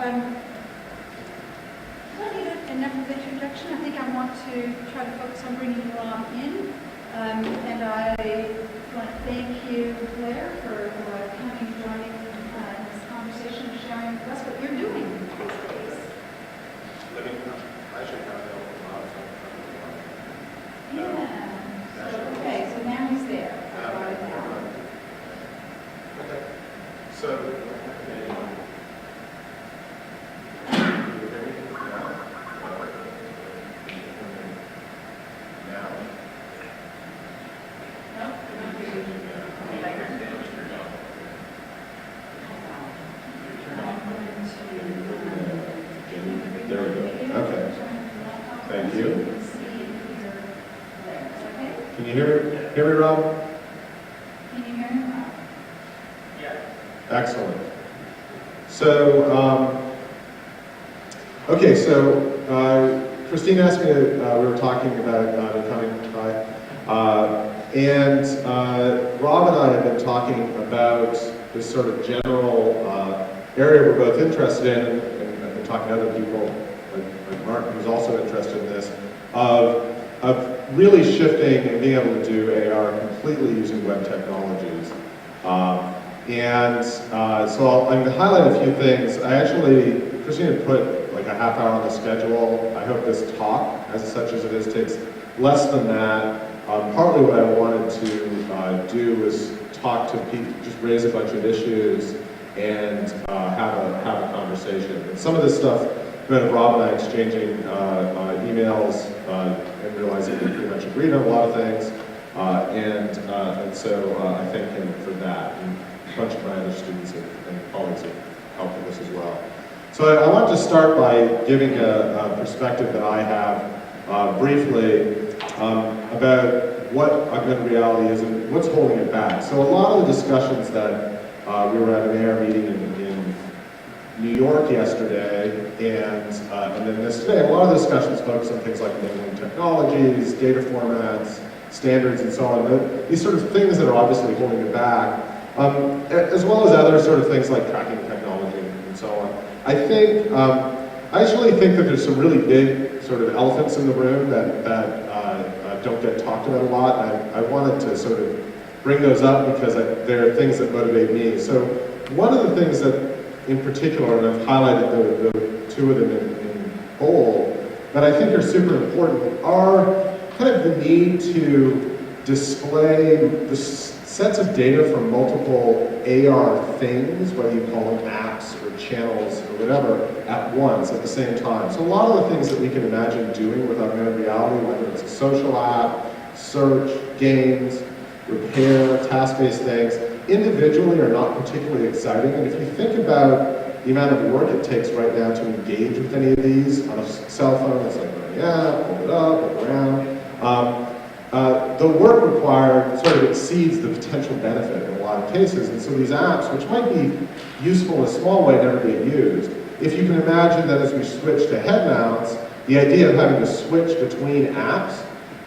Um, I don't need enough of introduction. I think I want to try to focus on bringing Rob in. And I want to thank you, Blair, for coming and joining this conversation and sharing with us what you're doing these days. I should have help a lot of Yeah. So, okay, so now he's there. I got it now. Okay. So, there we go. Okay. Thank you. Can you hear me, Rob? Can you hear me, Rob? Yeah. Excellent. So, okay, so Christine asked me to, we were talking about becoming by, and Rob and I have been talking about this sort of general area we're both interested in, and I've been talking to other people, like Martin, who's also interested in this, of really shifting and being able to do AR completely using web technologies. So I'm going to highlight a few things. Christina put like a half hour on the schedule. I hope this talk, as such as it is, takes less than that. Partly what I wanted to do was talk to people, just raise a bunch of issues and have a conversation. And some of this stuff, Rob and I exchanging emails and realizing we pretty much agreed on a lot of things. And so I thank him for that. And a bunch of my other students and colleagues have helped with this as well. So I want to start by giving a perspective that I have briefly about what augmented reality is and what's holding it back. So a lot of the discussions that we were at an AR meeting in New York yesterday, and then this today, a lot of the discussions focus on things like enabling technologies, data formats, standards, and so on. These sort of things that are obviously holding it back, as well as other sort of things like tracking technology and so on. I actually think that there's some really big sort of elephants in the room that don't get talked about a lot. And I wanted to sort of bring those up because they're things that motivate me. So one of the things that, in particular, and I've highlighted the two of them in bold, that I think are super important are kind of the need to display the sets of data from multiple AR things, whether you call them apps or channels or whatever, at once, at the same time. So a lot of the things that we can imagine doing with augmented reality, whether it's a social app, search, games, repair, task-based things, individually are not particularly exciting. And if you think about the amount of work it takes right now to engage with any of these on a cell phone, it's like running the app, hold it up, look around. The work required sort of exceeds the potential benefit in a lot of cases. And so these apps, which might be useful in a small way, never get used. If you can imagine that as we switch to head mounts, the idea of having to switch between apps,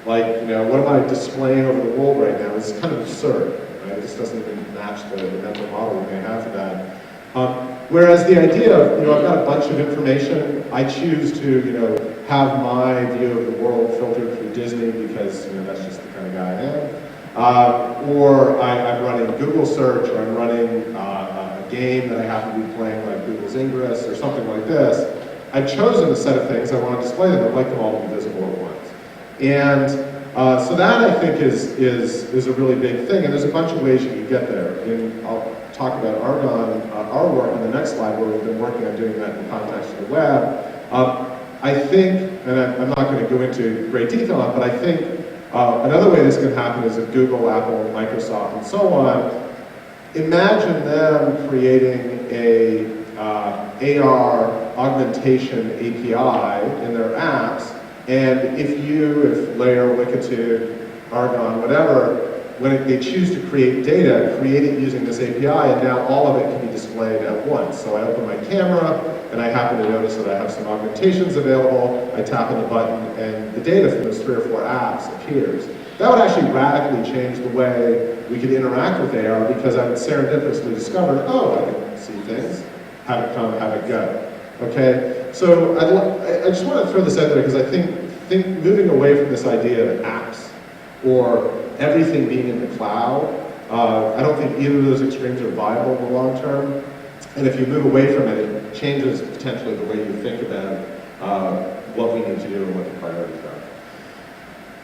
like, what am I displaying over the world right now, is kind of absurd. Right? This doesn't even match the mental model we may have for that. Whereas the idea of, I've got a bunch of information, I choose to, have my view of the world filtered through Disney because, that's just the kind of guy I am. Or I'm running Google search, or I'm running a game that I happen to be playing, like Google's Ingress or something like this. I've chosen a set of things, I want to display them, I'd like them all to be visible at once. And so that, I think, is a really big thing, and there's a bunch of ways you can get there. And I'll talk about Argonne, our work in the next slide, where we've been working on doing that in the context of the web. I think, and I'm not going to go into great detail on it, but I think another way this can happen is if Google, Apple, Microsoft, and so on, imagine them creating a AR augmentation API in their apps. And if Layer, Wikitude, Argonne, whatever, when they choose to create data, create it using this API, and now all of it can be displayed at once. So I open my camera, and I happen to notice that I have some augmentations available. I tap on the button, and the data from those 3 or 4 apps appears. That would actually radically change the way we could interact with AR, because I would serendipitously discover, oh, I can see things, have it come, have it go. Okay, so I just want to throw this out there because I think moving away from this idea of apps or everything being in the cloud, I don't think either of those extremes are viable in the long term. And if you move away from it, it changes potentially the way you think about what we need to do and what the priorities are.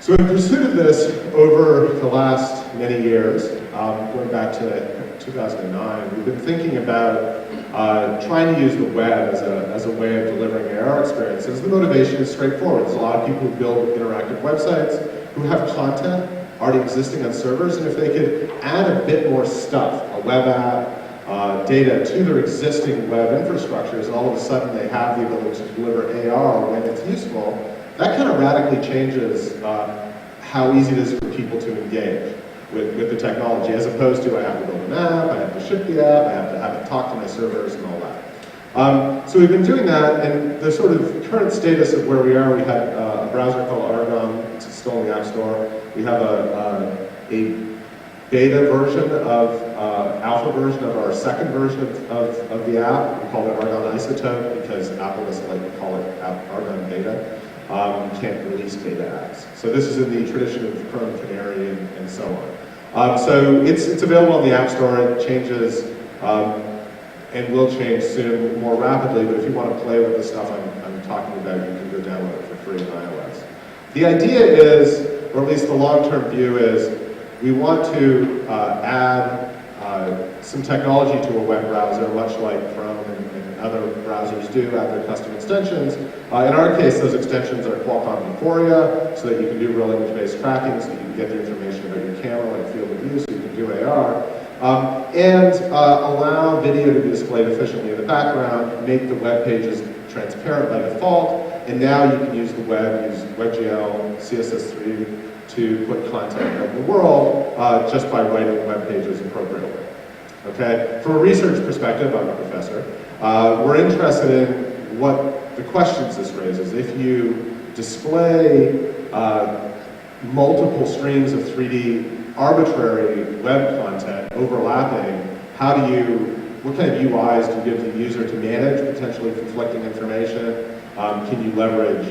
So in pursuit of this, over the last many years, going back to 2009, we've been thinking about trying to use the web as a way of delivering AR experiences. The motivation is straightforward. There's a lot of people who build interactive websites who have content already existing on servers, and if they could add a bit more stuff, a web app, data to their existing web infrastructures, and all of a sudden they have the ability to deliver AR when it's useful, that kind of radically changes how easy it is for people to engage with the technology, as opposed to I have to build an app, I have to ship the app, I have to have it talk to my servers and all that. So we've been doing that, and the sort of current status of where we are, we had a browser called Argon, it's still in the App Store. We have a beta version of, alpha version of our second version of the app. We call it Argon Isotope because Apple doesn't like to call it Argon Beta. You can't release beta apps. So this is in the tradition of Chrome Canary and so on. So it's available on the App Store. It changes and will change soon more rapidly, but if you want to play with the stuff I'm talking about, you can go download it for free on iOS. The idea is, or at least the long-term view is, we want to add some technology to a web browser, much like Chrome and other browsers do, add their custom extensions. In our case, those extensions are Qualcomm Vuforia, so that you can do real image-based tracking, so that you can get the information about your camera, like field of view, so you can do AR. And allow video to be displayed efficiently in the background, make the web pages transparent by default, and now you can use the web, use WebGL, CSS3, to put content out in the world just by writing web pages appropriately. Okay? From a research perspective, I'm a professor, we're interested in what the questions this raises. If you display multiple streams of 3D arbitrary web content overlapping, what kind of UIs do you give the user to manage potentially conflicting information? Can you leverage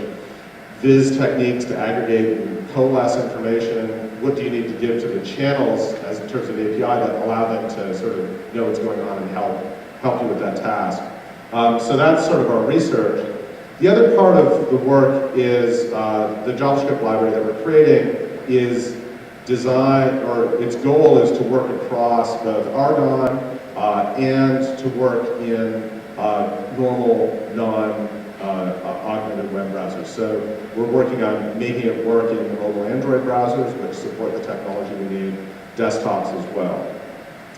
viz techniques to aggregate and coalesce information? What do you need to give to the channels as in terms of API that allow them to sort of know what's going on and help you with that task? So that's sort of our research. The other part of the work is the JavaScript library that we're creating is designed, or its goal is to work across both Argon and to work in normal, non-augmented web browsers. So we're working on making it work in mobile Android browsers, which support the technology we need, desktops as well.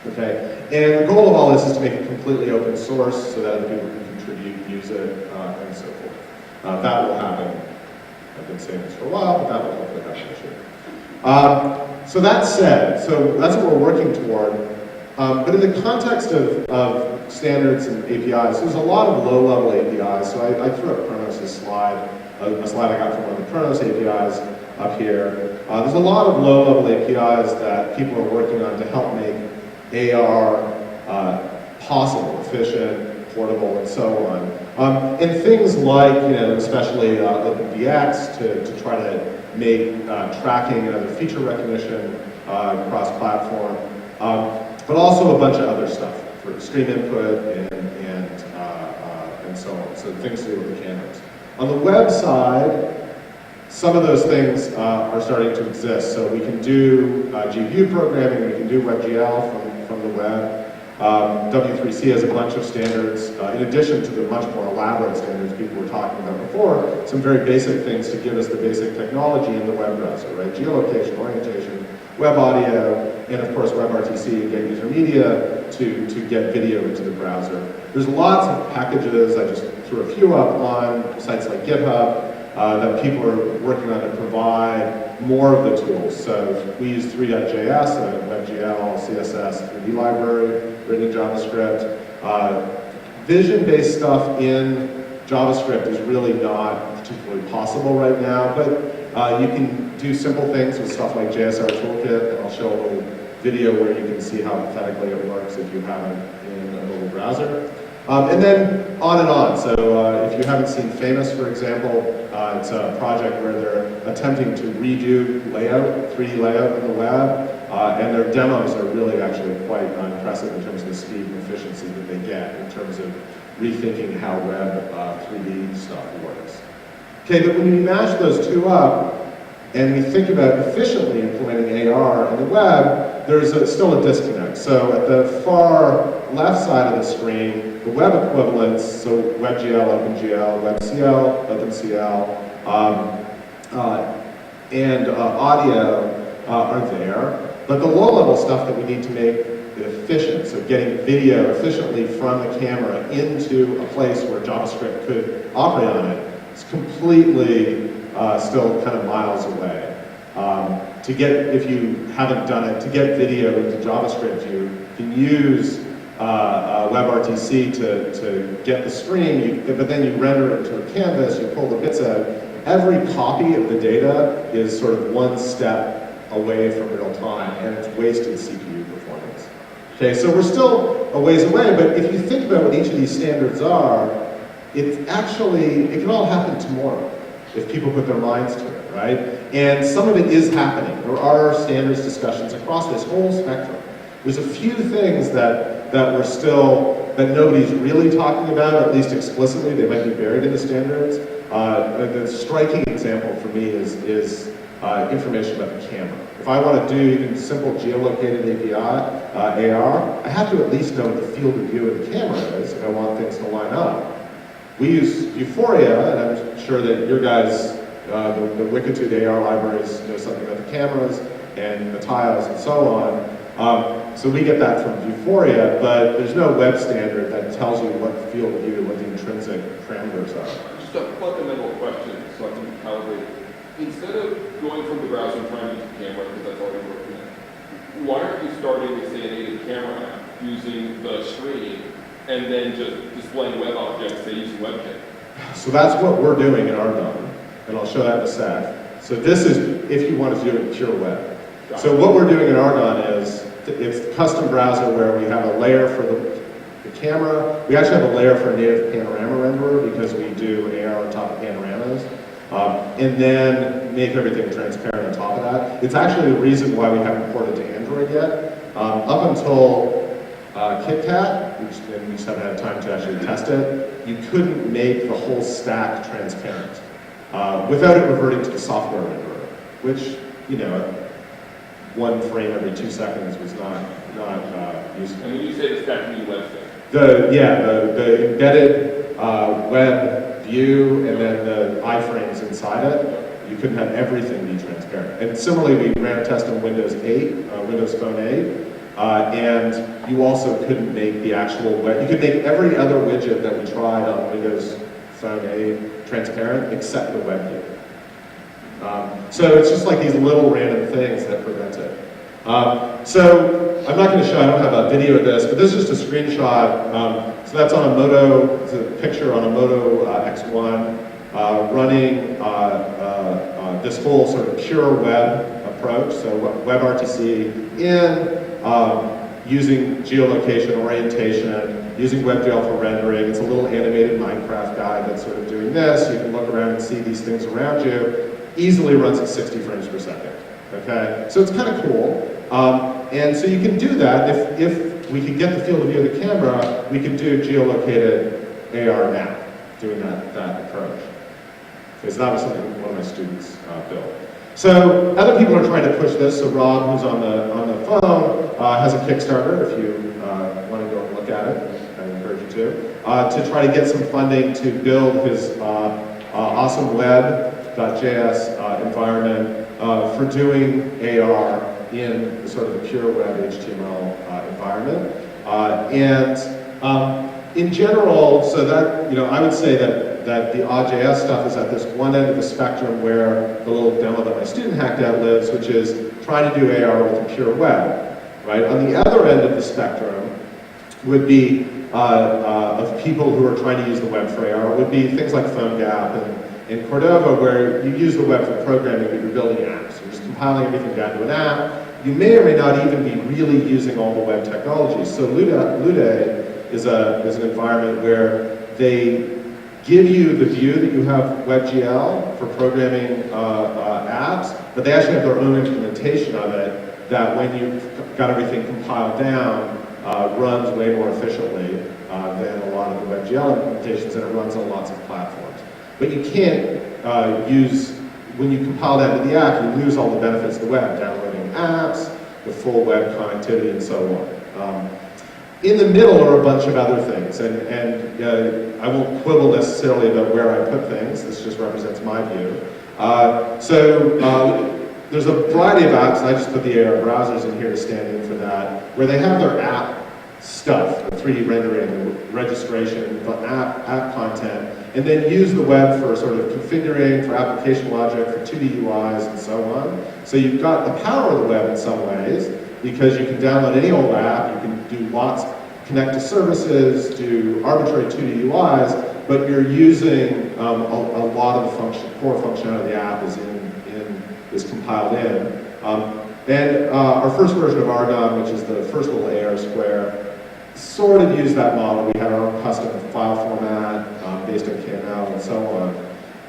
Okay, and the goal of all this is to make it completely open source so that other people can contribute, use it, and so forth. That will happen. I've been saying this for a while, but that will hopefully happen this year. So that said, so that's what we're working toward. But in the context of standards and APIs, there's a lot of low-level APIs. So I threw up Chronos' slide, a slide I got from one of the Chronos APIs up here. There's a lot of low-level APIs that people are working on to help make AR possible, efficient, portable, and so on. And things like, especially OpenVX to try to make tracking and other feature recognition cross-platform. But also a bunch of other stuff for stream input and so on. So things to do with the cameras. On the web side, some of those things are starting to exist. So we can do GPU programming, we can do WebGL from the web. W3C has a bunch of standards, in addition to the much more elaborate standards people were talking about before, some very basic things to give us the basic technology in the web browser, right? Geolocation, orientation, web audio, and of course WebRTC and get user media to get video into the browser. There's lots of packages, I just threw a few up on sites like GitHub, that people are working on to provide more of the tools. So we use 3.js, a WebGL, CSS, 3D library, written in JavaScript. Vision-based stuff in JavaScript is really not particularly possible right now, but you can do simple things with stuff like JSR Toolkit, and I'll show a little video where you can see how pathetically it works if you have it in a mobile browser. And then on and on. So if you haven't seen Famous, for example, it's a project where they're attempting to redo layout, 3D layout in the web, and their demos are really actually quite impressive in terms of the speed and efficiency that they get in terms of rethinking how web 3D stuff works. Okay, but when you mash those two up, and we think about efficiently implementing AR in the web, there's still a disconnect. So at the far left side of the screen, the web equivalents, so WebGL, OpenGL, WebCL, OpenCL, and audio are there. But the low-level stuff that we need to make it efficient, so getting video efficiently from the camera into a place where JavaScript could operate on it, is completely still kind of miles away. To get, if you haven't done it, to get video into JavaScript, you can use WebRTC to get the stream, but then you render it into a canvas, you pull the bits out. Every copy of the data is sort of one step away from real time, and it's wasted CPU performance. Okay, so we're still a ways away, but if you think about what each of these standards are, it can all happen tomorrow if people put their minds to it, right? And some of it is happening. There are standards discussions across this whole spectrum. There's a few things that nobody's really talking about, at least explicitly. They might be buried in the standards. The striking example for me is information about the camera. If I want to do even simple geolocated API, AR, I have to at least know what the field of view of the camera is if I want things to line up. We use Euphoria, and I'm sure that your guys, the Wikitude AR libraries know something about the cameras and the tiles and so on. So we get that from Euphoria, but there's no web standard that tells you what field of view, what the intrinsic parameters are. Just a fundamental question, so I can calibrate. Instead of going from the browser and trying to use the camera, because that's all you're working in, why aren't you starting with, say, a native camera app using the screen and then just displaying web objects, say, using WebKit? So that's what we're doing in Argon, and I'll show that in a sec. So this is if you want to do it in pure web. So what we're doing in Argon is, it's custom browser where we have a layer for the camera. We actually have a layer for a native panorama renderer because we do AR on top of panoramas. And then make everything transparent on top of that. It's actually the reason why we haven't ported to Android yet. Up until KitKat, and we just haven't had time to actually test it, you couldn't make the whole stack transparent without it reverting to the software renderer, which, you know, 1 frame every 2 seconds was not useful. And when you say the stack, you mean website? The embedded web view and then the iframes inside it, you couldn't have everything be transparent. And similarly, we ran a test on Windows 8, Windows Phone 8, and you also couldn't make the actual web. You could make every other widget that we tried on Windows Phone 8 transparent except the web view. So it's just like these little random things that prevent it. So I'm not going to show, I don't have a video of this, but this is just a screenshot. So that's on a Moto, it's a picture on a Moto X1 running this whole sort of pure web approach. So WebRTC using geolocation orientation, using WebGL for rendering. It's a little animated Minecraft guy that's sort of doing this. You can look around and see these things around you. Easily runs at 60 frames per second. Okay, so it's kind of cool. And so you can do that. If we could get the field of view of the camera, we could do geolocated AR now, doing that approach. Because that was something one of my students built. So other people are trying to push this. So Rob, who's on the phone, has a Kickstarter. If you want to go and look at it, I encourage you to try to get some funding to build his awesome web.js environment for doing AR in sort of the pure web HTML environment. In general, so that, I would say that the AWJS stuff is at this one end of the spectrum where the little demo that my student hacked out lives, which is trying to do AR with the pure web, right? On the other end of the spectrum would be of people who are trying to use the web for AR would be things like PhoneGap and Cordova, where you use the web for programming, but you're building apps. You're just compiling everything down to an app. You may or may not even be really using all the web technologies. So Lude is an environment where they give you the view that you have WebGL for programming apps, but they actually have their own implementation of it that when you've got everything compiled down, runs way more efficiently than a lot of the WebGL implementations, and it runs on lots of platforms. But you can't when you compile that into the app, you lose all the benefits of the web, downloading apps, the full web connectivity, and so on. In the middle are a bunch of other things, and I won't quibble necessarily about where I put things. This just represents my view. There's a variety of apps, and I just put the AR browsers in here to stand in for that, where they have their app stuff, the 3D rendering, the registration, the app content, and then use the web for sort of configuring, for application logic, for 2D UIs, and so on. So you've got the power of the web in some ways, because you can download any old app, you can do lots, connect to services, do arbitrary 2D UIs, but you're using a lot of the core functionality of the app is compiled in. And our first version of Argon, which is the first little AR square, sort of used that model. We had our own custom file format based on KML and so on.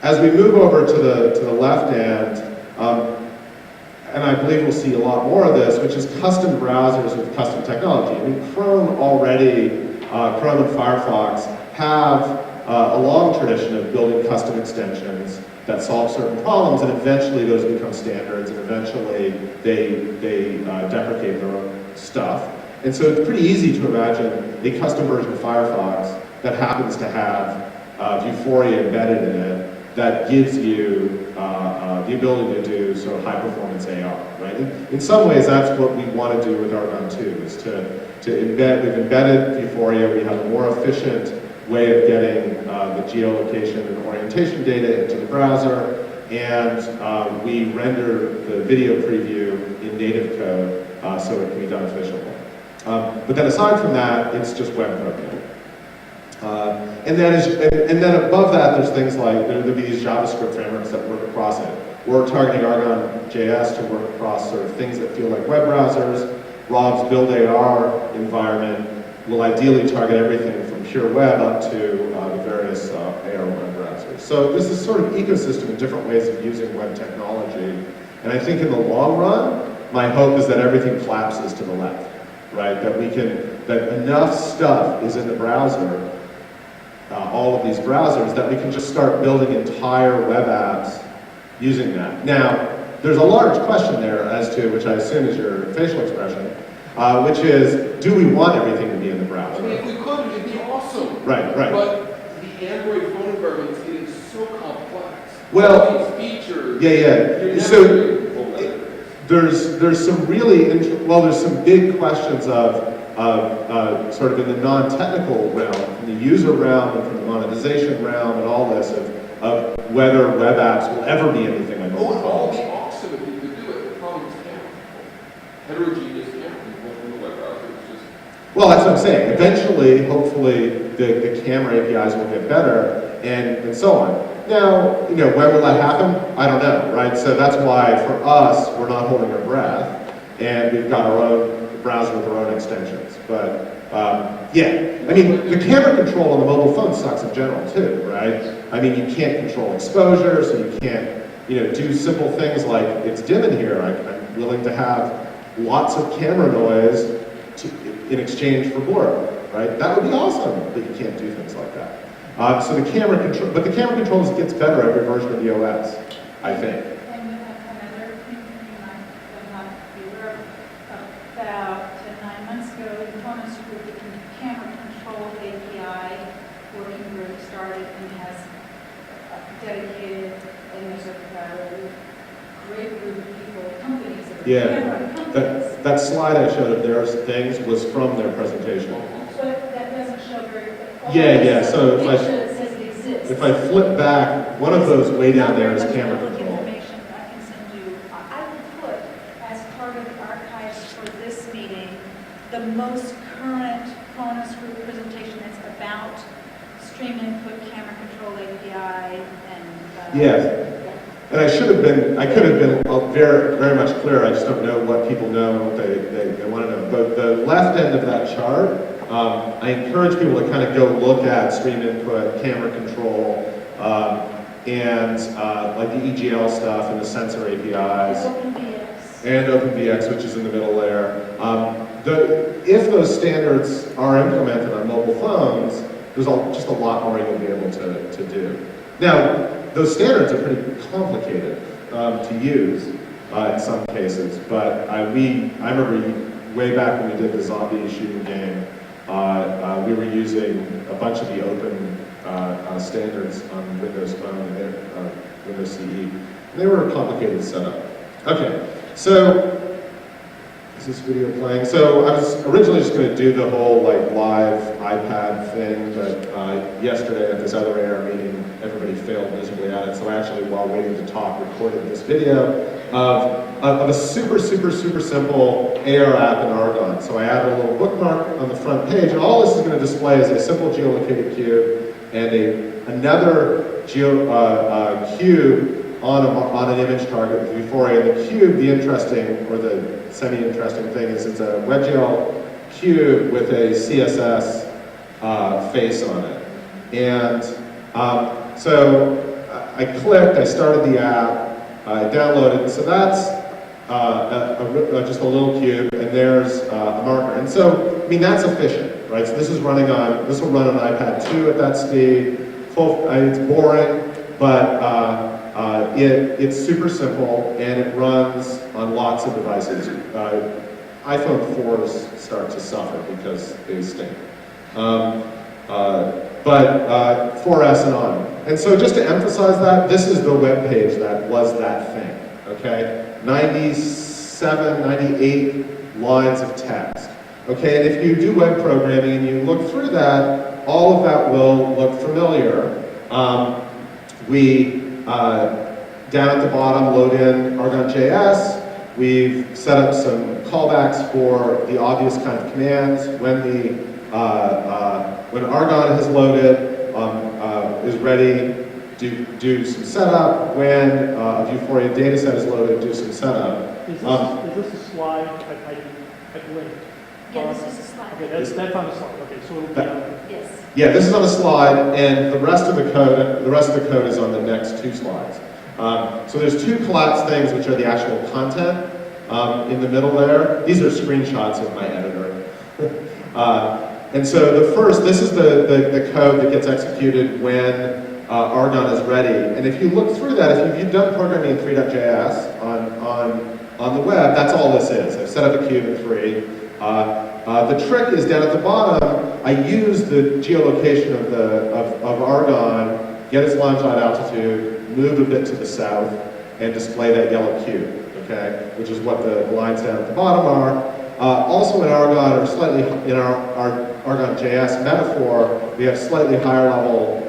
As we move over to the left end, and I believe we'll see a lot more of this, which is custom browsers with custom technology. I mean, Chrome already, Chrome and Firefox have a long tradition of building custom extensions that solve certain problems, and eventually those become standards, and eventually they deprecate their own stuff. And so it's pretty easy to imagine a custom version of Firefox that happens to have Vuforia embedded in it that gives you the ability to do sort of high-performance AR, right? In some ways, that's what we want to do with Argon 2, is to embed. We've embedded Vuforia. We have a more efficient way of getting the geolocation and orientation data into the browser, and we render the video preview in native code so it can be done efficiently. But then aside from that, it's just web programming. And then above that, there's things like, there'll be these JavaScript frameworks that work across it. We're targeting Argon.js to work across sort of things that feel like web browsers. Rob's Build AR environment will ideally target everything from pure web up to the various AR web browsers. So this is sort of ecosystem and different ways of using web technology. And I think in the long run, my hope is that everything collapses to the left, right? That enough stuff is in the browser, all of these browsers, that we can just start building entire web apps using that. Now, there's a large question there as to, which I assume is your facial expression, which is, do we want everything to be in the browser? I mean, if we could, it'd be awesome. Right. But the Android phone environment is getting so complex. Well, all these features. Yeah. So there's some really there's some big questions of sort of in the non-technical realm, from the user realm, and from the monetization realm, and all this of whether web apps will ever be anything like mobile phones. All the awesome if you could do it. The problem is camera control. Heterogeneous camera control from the web browser is just. Well, that's what I'm saying. Eventually, hopefully, the camera APIs will get better, and so on. Now, when will that happen? I don't know, right? So that's why, for us, we're not holding our breath, and we've got our own browser with our own extensions. But, yeah, I mean, the camera control on the mobile phone sucks in general, too, right? I mean, you can't control exposure, so you can't, do simple things like, it's dim in here, I'm willing to have lots of camera noise in exchange for blur, right? That would be awesome, but you can't do things like that. So the camera controls gets better every version of the OS, I think. And another thing you might be aware of, about 9 months ago, the components group, the camera control API working group started and has dedicated, and there's a great group of people, companies that are camera companies. That slide I showed of their things was from their presentation. But that doesn't show very. Yeah. So if I flip back, one of those way down there is camera control. Information I can send you. I will put as part of the archives for this meeting the most current Cronus Group presentation that's about stream input, camera control API, and. Yes. And I could have been very, very much clearer. I just don't know what people know and what they want to know. But the left end of that chart I encourage people to kind of go look at stream input, camera control, and like the EGL stuff and the sensor APIs. OpenVX. And OpenVX, which is in the middle there. If those standards are implemented on mobile phones, there's just a lot more you'll be able to do. Now, those standards are pretty complicated to use in some cases, but I remember way back when we did the zombie shooting game, we were using a bunch of the open standards on Windows Phone and Windows CE. They were a complicated setup. Okay, so is this video playing? So I was originally just going to do the whole like live iPad thing, but yesterday at this other AR meeting, everybody failed miserably at it. So I actually, while waiting to talk, recorded this video of a super simple AR app in Argonne. So I added a little bookmark on the front page, and all this is going to display is a simple geolocated cube and another cube on an image target with Vuforia. And the cube, the interesting, or the semi-interesting thing is it's a WebGL cube with a CSS face on it. And so I clicked, I started the app, I downloaded, so that's just a little cube, and there's a marker. And so, I mean, that's efficient, right? So this will run on iPad 2 at that speed. It's boring, but it's super simple, and it runs on lots of devices. iPhone 4s start to suffer because they stink. But 4S and on. And so just to emphasize that, this is the web page that was that thing, okay? 97, 98 lines of text. Okay, and if you do web programming and you look through that, all of that will look familiar. Down at the bottom, load in Argonne.js. We've set up some callbacks for the obvious kind of commands. When Argonne has loaded, is ready, do some setup. When a Vuforia dataset is loaded, do some setup. Is this a slide? I blinked. Yeah, this is a slide. Okay, that's on the slide. Okay, so it'll be on. Yes. Yeah, this is on the slide, and the rest of the code is on the next two slides. So there's two collapsed things, which are the actual content in the middle there. These are screenshots of my editor. And so this is the code that gets executed when Argonne is ready. And if you look through that, if you've done programming in 3.js on the web, that's all this is. I've set up a cube in 3. The trick is down at the bottom, I use the geolocation of Argonne, get its longitude altitude, move a bit to the south, and display that yellow cube, okay? Which is what the lines down at the bottom are. Also in Argonne, or slightly in our Argonne.js metaphor, we have slightly higher level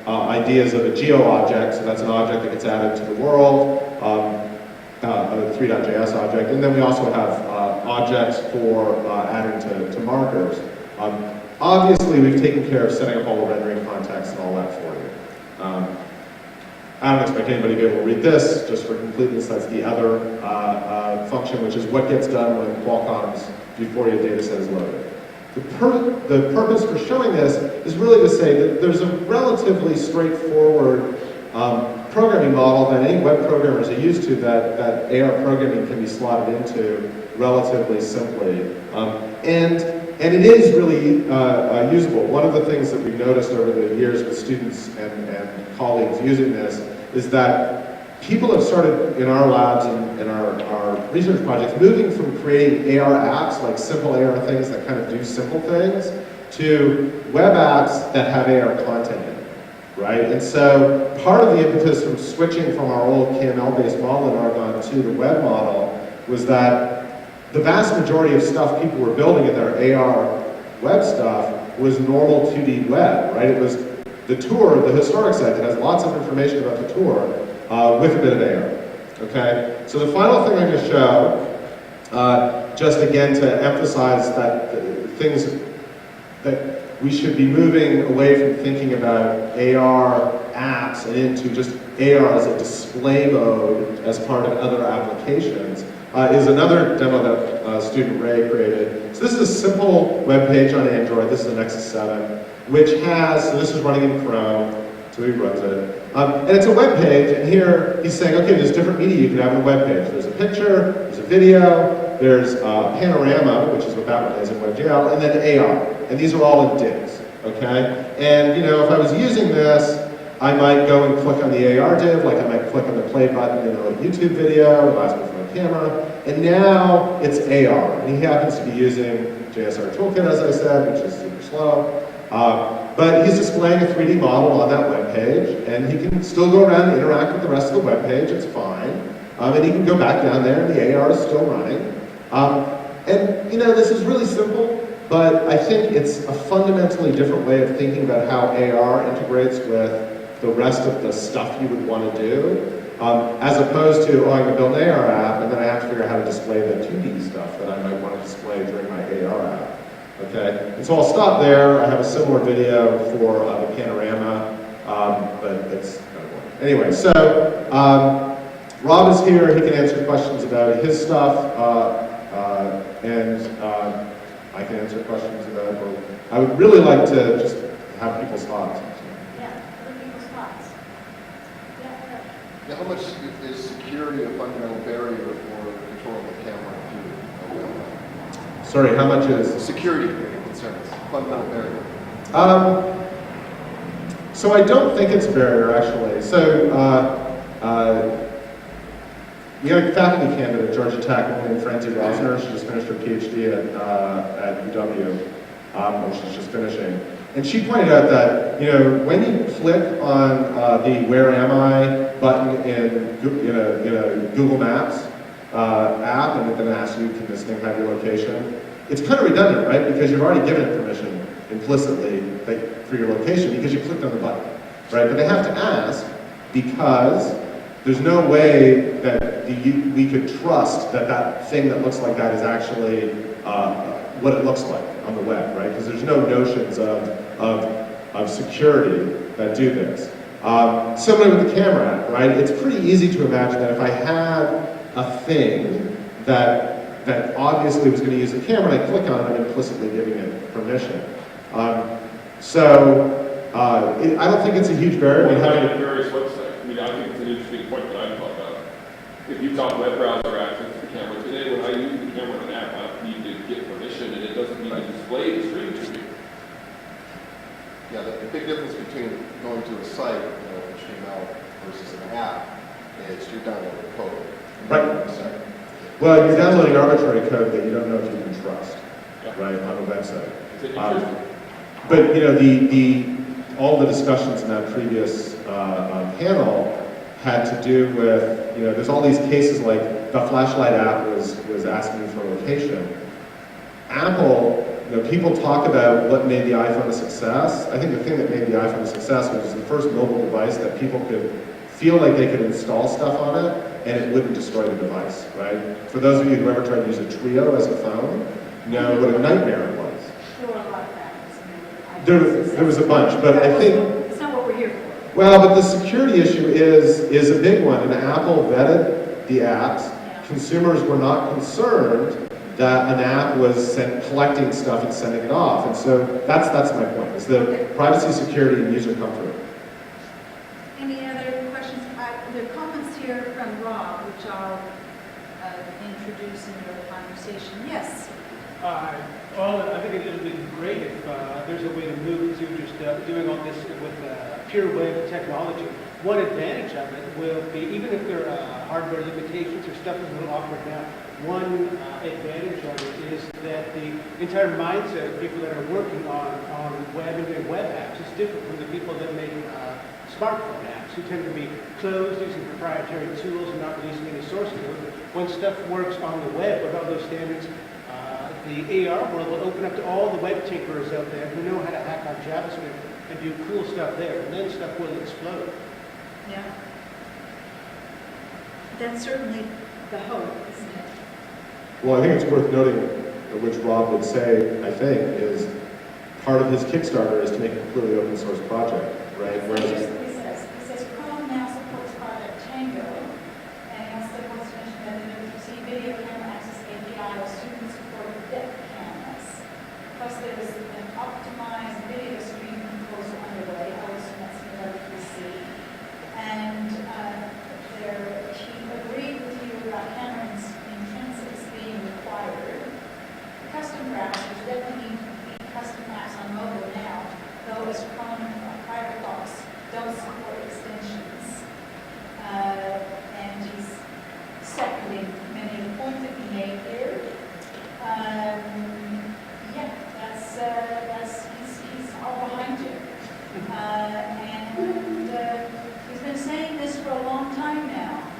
ideas of a geo object, so that's an object that gets added to the world, a 3.js object, and then we also have objects for adding to markers. Obviously, we've taken care of setting up all the rendering context and all that for you. I don't expect anybody to be able to read this, just for completeness, that's the other function, which is what gets done when Qualcomm's Vuforia dataset is loaded. The purpose for showing this is really to say that there's a relatively straightforward programming model that any web programmers are used to that AR programming can be slotted into relatively simply. And it is really usable. One of the things that we've noticed over the years with students and colleagues using this is that people have started in our labs and in our research projects moving from creating AR apps, like simple AR things that kind of do simple things, to web apps that have AR content in it, right? And so part of the impetus from switching from our old KML-based model in Argonne to the web model was that the vast majority of stuff people were building in their AR web stuff was normal 2D web, right? It was the tour, the historic site that has lots of information about the tour with a bit of AR, okay? So the final thing I'm going to show, just again to emphasize that things that we should be moving away from thinking about AR apps and into just AR as a display mode as part of other applications. is another demo that student Ray created. So this is a simple web page on Android. This is the Nexus 7, which has, so this is running in Chrome, so he runs it. And it's a web page, and here he's saying, okay, there's different media you can have on a web page. There's a picture, there's a video, there's a panorama, which is what that one is in WebGL, and then AR. And these are all in divs, okay? And if I was using this, I might go and click on the AR div, like I might click on the play button in a YouTube video, it allows me for my camera, and now it's AR. And he happens to be using JSR Toolkit, as I said, which is super slow. But he's displaying a 3D model on that web page, and he can still go around and interact with the rest of the web page, it's fine. And he can go back down there, and the AR is still running. And this is really simple, but I think it's a fundamentally different way of thinking about how AR integrates with the rest of the stuff you would want to do, as opposed to, I'm going to build an AR app, and then I have to figure out how to display the 2D stuff that I might want to display during my AR app. Okay, and so I'll stop there. I have a similar video for the panorama, but it's kind of boring. Anyway, so Rob is here. He can answer questions about his stuff, and I can answer questions about it. Or I would really like to just have people's thoughts. Yeah, other people's thoughts. Yeah. Yeah, how much is security a fundamental barrier for controlling the camera through a web? Sorry, how much is? Security concerns, fundamental barrier. So I don't think it's a barrier, actually. So we had a faculty candidate at Georgia Tech named Francie Rosner. She just finished her PhD at UW, or she's just finishing. And she pointed out that, when you click on the Where Am I button in a Google Maps app, and it then asks you, can this thing have your location? It's kind of redundant, right? Because you've already given it permission implicitly for your location because you clicked on the button, right? But they have to ask because there's no way that we could trust that that thing that looks like that is actually what it looks like on the web, right? Because there's no notions of security that do this. Similar with the camera app, right? It's pretty easy to imagine that if I had a thing that obviously was going to use the camera, and I click on it, I'm implicitly giving it permission. I don't think it's a huge barrier. What about various websites? I think it's an interesting point that I thought about. If you've got web browser access to the camera today, when I use the camera in an app, I need to get permission, and it doesn't need to display the screen to me. Yeah, the big difference between going to a site, HTML, versus an app is you're downloading code. Right. Well, you're downloading arbitrary code that you don't know if you can trust, right, on a website. Is it interesting? But all the discussions in that previous panel had to do with, there's all these cases like the flashlight app was asking for location. Apple, people talk about what made the iPhone a success. I think the thing that made the iPhone a success was the first mobile device that people could feel like they could install stuff on it and it wouldn't destroy the device, right? For those of you who ever tried to use a Trio as a phone, know what a nightmare it was. There were a lot of factors. There was a bunch, but I think... It's not what we're here for. Well, but the security issue is a big one, and Apple vetted the apps. Yeah. Consumers were not concerned that an app was collecting stuff and sending it off, and so that's my point, is the privacy, security, and user comfort. Any other questions? There are comments here from Rob, which I'll introduce into the conversation. Yes? Well, I think it would be great if there's a way to move to just doing all this with pure web technology. One advantage of it will be, even if there are hardware limitations or stuff is a little awkward now, one advantage of it is that the entire mindset of people that are working on web and doing web apps is different from the people that make smartphone apps, who tend to be closed, using proprietary tools and not releasing any source code. When stuff works on the web with all those standards, the AR world will open up to all the web tinkerers out there who know how to hack on JavaScript and do cool stuff there, and then stuff will explode. Yeah. That's certainly the hope, isn't it? Well, I think it's worth noting, which Rob would say, I think, is part of his Kickstarter is to make a completely open source project, right? Here's what he says. He says Chrome now supports Project Tango, and he also wants to mention that it receive video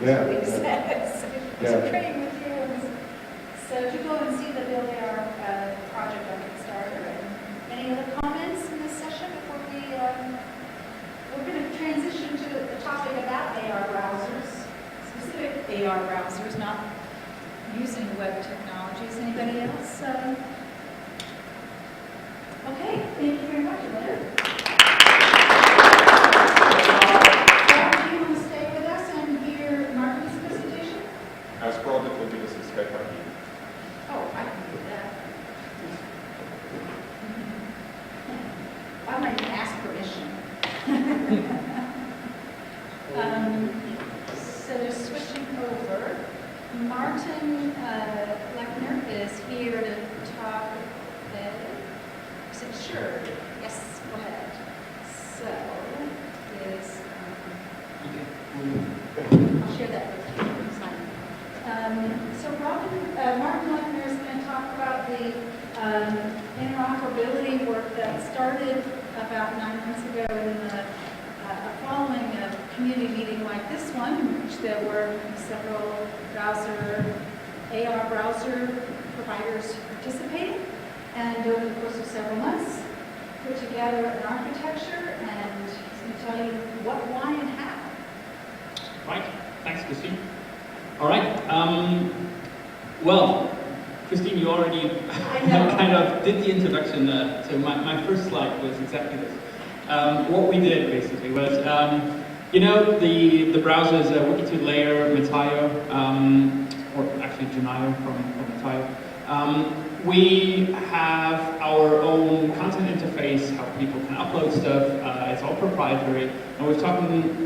Yeah. That's what he says. Yeah. It's great with you. So to go and see the Build AR project on Kickstarter. And any other comments in this session before we're going to transition to the topic about AR browsers, specific AR browsers, not using web technologies. Anybody else? Okay, thank you very much, Leonard. Do you want to stay with us and hear Martin's presentation? Ask Rob if he'll give us a Skype ID. Oh, I can do that. I might ask permission. So just switching over, Martin Lechner is here to talk. Is it sure? Yes, go ahead. So, is, I'll share that with you. So Martin Lechner is going to talk about the interoperability work that started about 9 months ago in the following a community meeting like this one, in which there were several AR browser providers participating, and over the course of several months, put together an architecture, and he's going to tell you what, why, and how. Right, thanks, Christine. All right, well, Christine, you already kind of did the introduction. So my first slide was exactly this. What we did basically was, you know, the browsers, Wikitude Layer, Metaio, or actually Junaio from Metaio. We have our own content interface, how people can upload stuff. It's all proprietary. And we've talked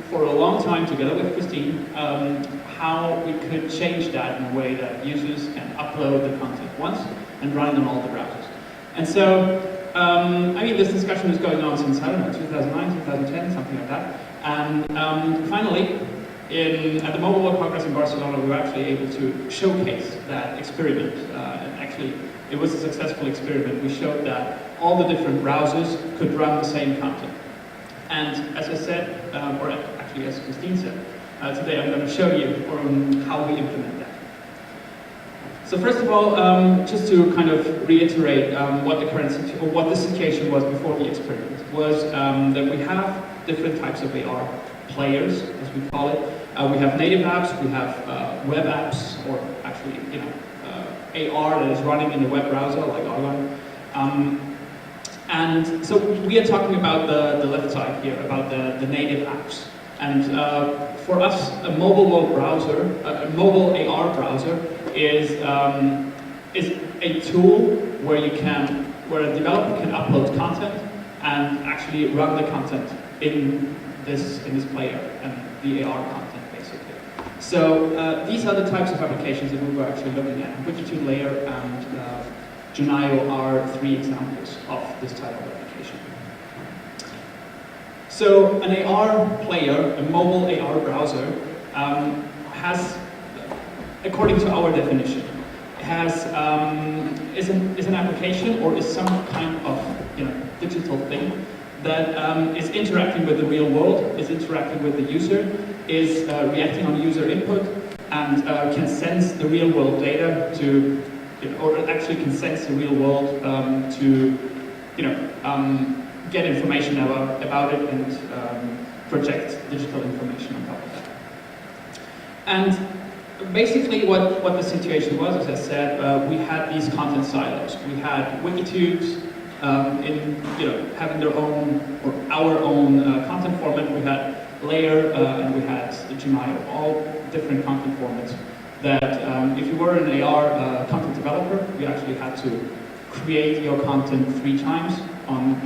for a long time together with Christine how we could change that in a way that users can upload the content once and run it on all the browsers. And so, I mean, this discussion is going on since, I don't know, 2009, 2010, something like that. And finally, at the Mobile World Congress in Barcelona, we were actually able to showcase that experiment. And actually, it was a successful experiment. We showed that all the different browsers could run the same content. And as I said, or actually as Christine said, today I'm going to show you how we implement that. So first of all, just to kind of reiterate what the situation was before the experiment was that we have different types of AR players, as we call it. We have native apps, we have web apps, or actually, you know, AR that is running in the web browser, like Augmented. And so we are talking about the left side here, about the native apps. And for us, a mobile world browser, a mobile AR browser, is a tool where a developer can upload content and actually run the content in this player and the AR content basically. So these are the types of applications that we were actually looking at. Wikitude Layer and Junaio are 3 examples of this type of application. So an AR player, a mobile AR browser, has, according to our definition, is an application or is some kind of, you know, digital thing that is interacting with the real world, is interacting with the user, is reacting on user input, and can sense the real world data to, you know, or actually can sense the real world to, you know, get information about it and project digital information on top of that. And basically what the situation was, as I said, we had these content silos. We had Wikitudes having their own, or our own content format. We had Layer and we had Junaio, all different content formats that if you were an AR content developer, you actually had to create your content 3 times on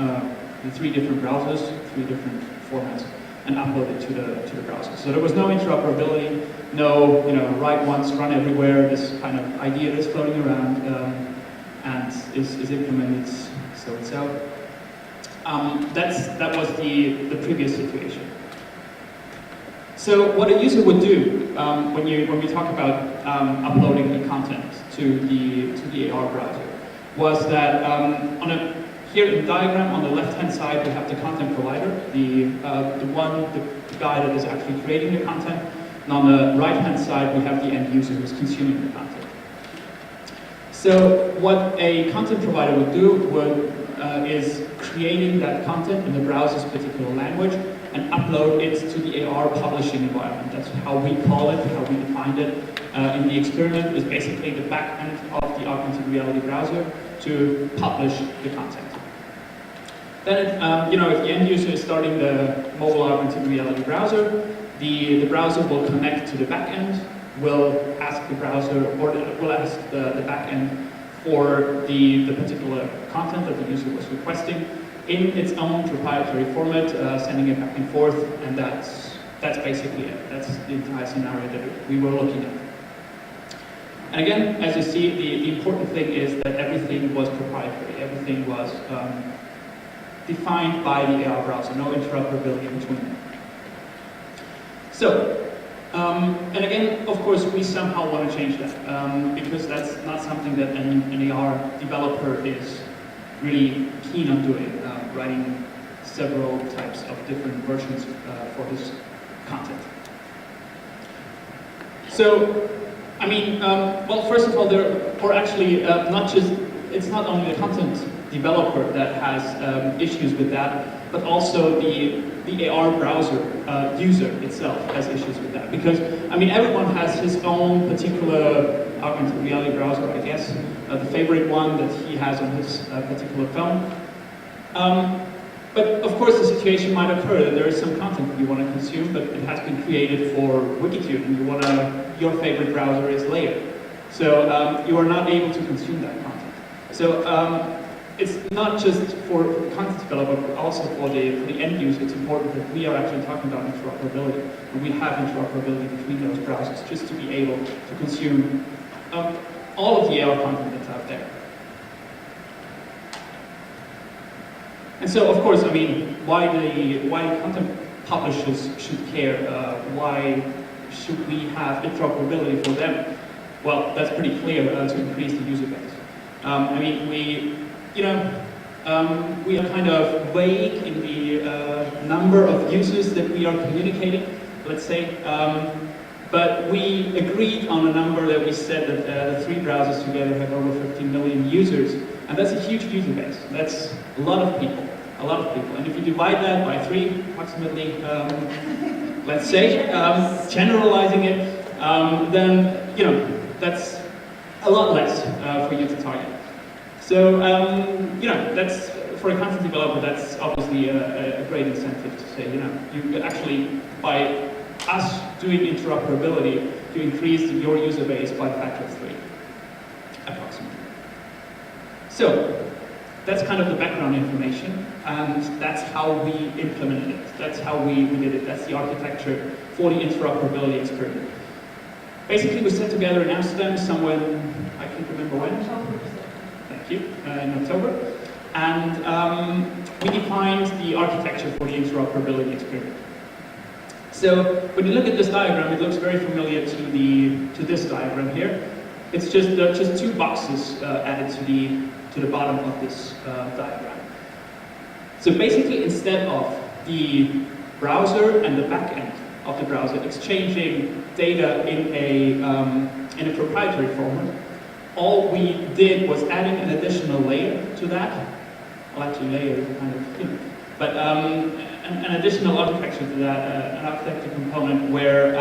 the 3 different browsers, 3 different formats, and upload it to the browser. So there was no interoperability, no, you know, write once, run everywhere, this kind of idea that's floating around and is implemented so. That was the previous situation. So what a user would do when we talk about uploading the content to the AR browser was that here in the diagram on the left-hand side we have the content provider, the guy that is actually creating the content, And on the right-hand side, we have the end user who's consuming the content. So what a content provider would do is creating that content in the browser's particular language and upload it to the AR publishing environment. That's how we call it, how we defined it in the experiment, is basically the back end of the augmented reality browser to publish the content. Then, if the end user is starting the mobile augmented reality browser, the browser will connect to the back end, will ask the browser, or will ask the back end for the particular content that the user was requesting in its own proprietary format, sending it back and forth, and that's basically it. That's the entire scenario that we were looking at. And again, as you see, the important thing is that everything was proprietary. Everything was defined by the AR browser, no interoperability between them. So, and again, of course, we somehow want to change that, because that's not something that an AR developer is really keen on doing, writing several types of different versions for his content. So, I mean, well, first of all, it's not only the content developer that has issues with that, but also the AR browser user itself has issues with that. Because, I mean, everyone has his own particular augmented reality browser, I guess, the favorite one that he has on his particular phone. But of course the situation might occur that there is some content that you want to consume, but it has been created for Wikitube, and your favorite browser is layered. So you are not able to consume that content. So it's not just for the content developer, but also for the end user. It's important that we are actually talking about interoperability, and we have interoperability between those browsers just to be able to consume all of the AR content that's out there. And so, of course, I mean, why content publishers should care? Why should we have interoperability for them? Well, that's pretty clear, to increase the user base. I mean, we are kind of vague in the number of users that we are communicating, let's say. But we agreed on a number that we said that the three browsers together have over 15 million users, and that's a huge user base. That's a lot of people, And if you divide that by 3, approximately, let's say, generalizing it, then that's a lot less for you to target. So that's for a content developer. That's obviously a great incentive to say, you actually by us doing interoperability to increase your user base by a factor of 3, approximately. So that's kind of the background information, and that's how we implemented it. That's how we did it. That's the architecture for the interoperability experiment. Basically, we sat together in Amsterdam somewhere, I can't remember when. Thank you, in October. And we defined the architecture for the interoperability experiment. So when you look at this diagram, it looks very familiar to this diagram here. It's just there are just 2 boxes added to the bottom of this diagram. So basically, instead of the browser and the backend of the browser exchanging data in a proprietary format, all we did was adding an additional layer to that. Well, actually, layer is kind of, but an additional architecture to that, an architecture component where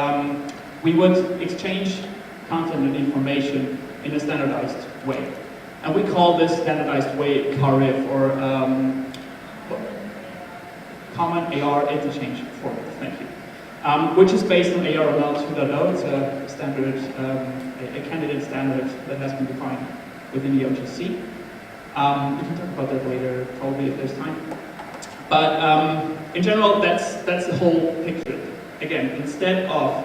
we would exchange content and information in a standardized way. And we call this standardized way CARIF, or Common AR Interchange Format, thank you. Which is based on ARML 2.0. It's a standard, a candidate standard that has been defined within the OGC. We can talk about that later, probably if there's time. But in general, that's the whole picture. Again, instead of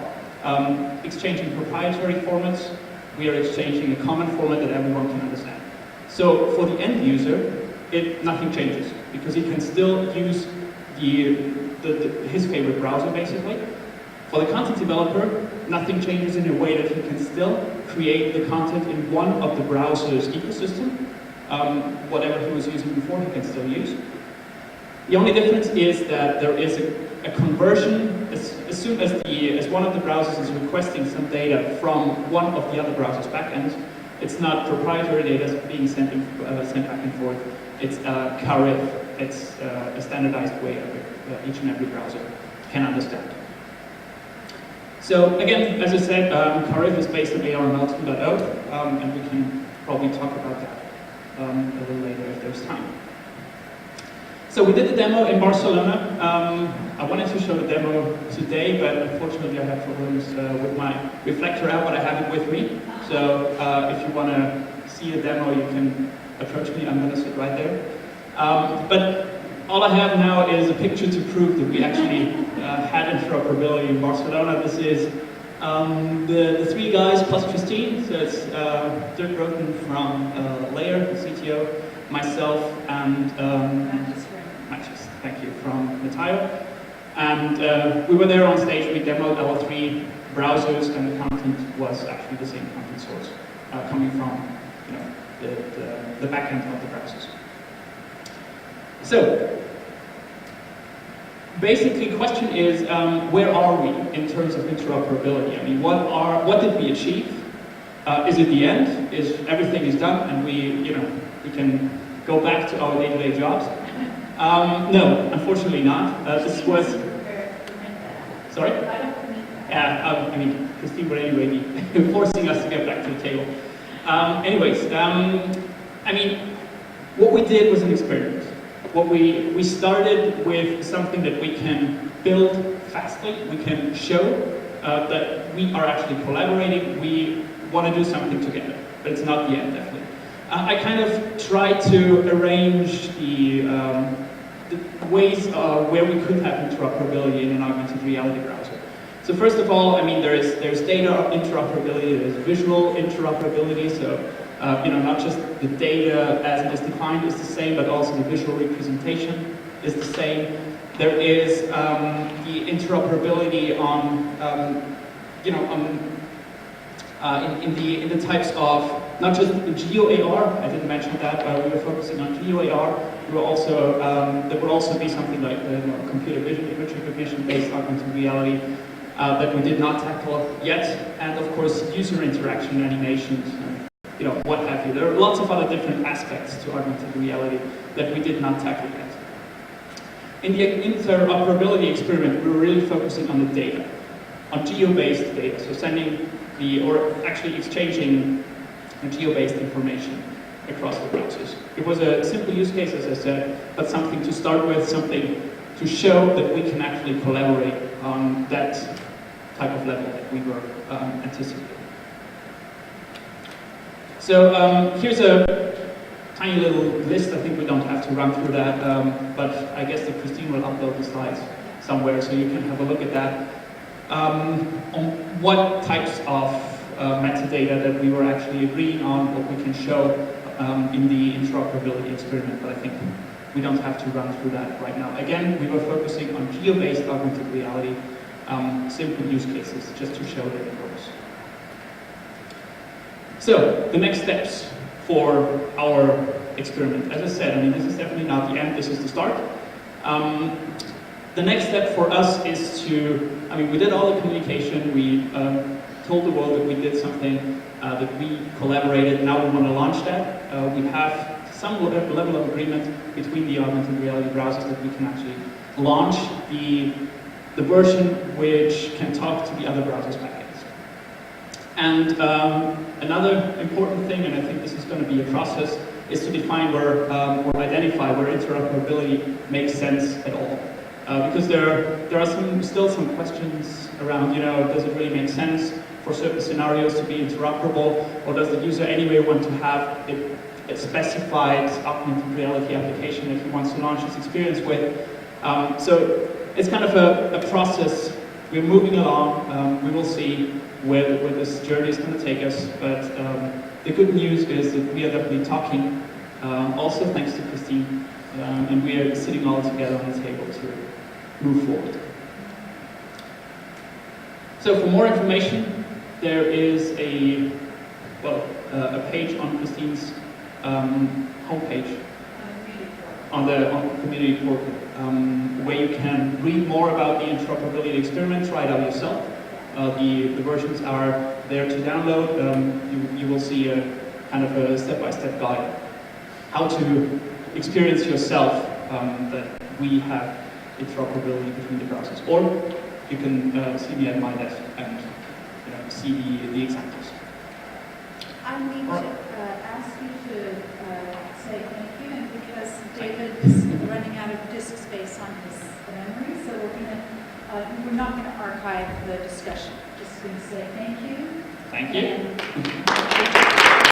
exchanging proprietary formats, we are exchanging a common format that everyone can understand. So for the end user, nothing changes, because he can still use his favorite browser, basically. For the content developer, nothing changes in a way that he can still create the content in one of the browser's ecosystem. Whatever he was using before, he can still use. The only difference is that there is a conversion, a soon as one of the browsers is requesting some data from one of the other browser's backends, it's not proprietary data being sent back and forth. It's CARIF. It's a standardized way of each and every browser can understand. So again, as I said, CARIF is based on ARML 2.0, and we can probably talk about that a little later if there's time. So we did the demo in Barcelona. I wanted to show the demo today, but unfortunately I have problems with my reflector out, but I have it with me. So if you want to see the demo, you can approach me. I'm going to sit right there. But all I have now is a picture to prove that we actually had interoperability in Barcelona. This is the three guys plus Christine. So it's Dirk Roten from Layer, the CTO, myself, and Matches, thank you, from Metaio. And we were there on stage. We demoed our three browsers, and the content was actually the same content source coming from the back end of the browsers. So basically, the question is, where are we in terms of interoperability? I mean, what did we achieve? Is it the end? Is everything is done and we can go back to our day-to-day jobs? No, unfortunately not. This was. Sorry? I mean, Christine would anyway be forcing us to get back to the table. Anyways, I mean, what we did was an experiment. We started with something that we can build fastly. We can show that we are actually collaborating. We want to do something together, but it's not the end, definitely. I kind of tried to arrange the ways where we could have interoperability in an augmented reality browser. So first of all, I mean, there's data interoperability, there's visual interoperability, so not just the data as it is defined is the same, but also the visual representation is the same. There is the interoperability in the types of not just geo-AR. I didn't mention that. We were focusing on geo-AR. We were also there would also be something like computer vision, image recognition based augmented reality that we did not tackle yet, and of course user interaction, animations, and, what have you. There are lots of other different aspects to augmented reality that we did not tackle yet. In the interoperability experiment, we were really focusing on the data, on geo-based data, so actually exchanging geo-based information across the browsers. It was a simple use case, as I said, but something to start with, something to show that we can actually collaborate on that type of level that we were anticipating. So here's a tiny little list. I think we don't have to run through that, but I guess that Christine will upload the slides somewhere so you can have a look at that. On what types of metadata that we were actually agreeing on, what we can show in the interoperability experiment, but I think we don't have to run through that right now. Again, we were focusing on geo-based augmented reality, simple use cases, just to show that it works. So, the next steps for our experiment. As I said, I mean, this is definitely not the end, this is the start. The next step for us is we did all the communication, we told the world that we did something, that we collaborated, now we want to launch that. We have some level of agreement between the augmented reality browsers that we can actually launch the version which can talk to the other browsers backends. And another important thing, and I think this is going to be a process, is to define or identify where interoperability makes sense at all. Because there are still some questions around, does it really make sense for certain scenarios to be interoperable, or does the user anyway want to have a specified augmented reality application that he wants to launch his experience with? So it's kind of a process. We're moving along. We will see where this journey is going to take us, but the good news is that we are definitely talking, also thanks to Christine, and we are sitting all together on the table to move forward. So for more information, there is a page on Christine's homepage. on the community portal, where you can read more about the interoperability experiment, try it out yourself. The versions are there to download. You will see a kind of a step-by-step guide how to experience yourself that we have interoperability between the browsers. Or you can see me at my desk and see the examples. I need to ask you to say thank you, and because David is running out of disk space on his memory, so we're not going to archive the discussion. Just going to say thank you. Thank you. And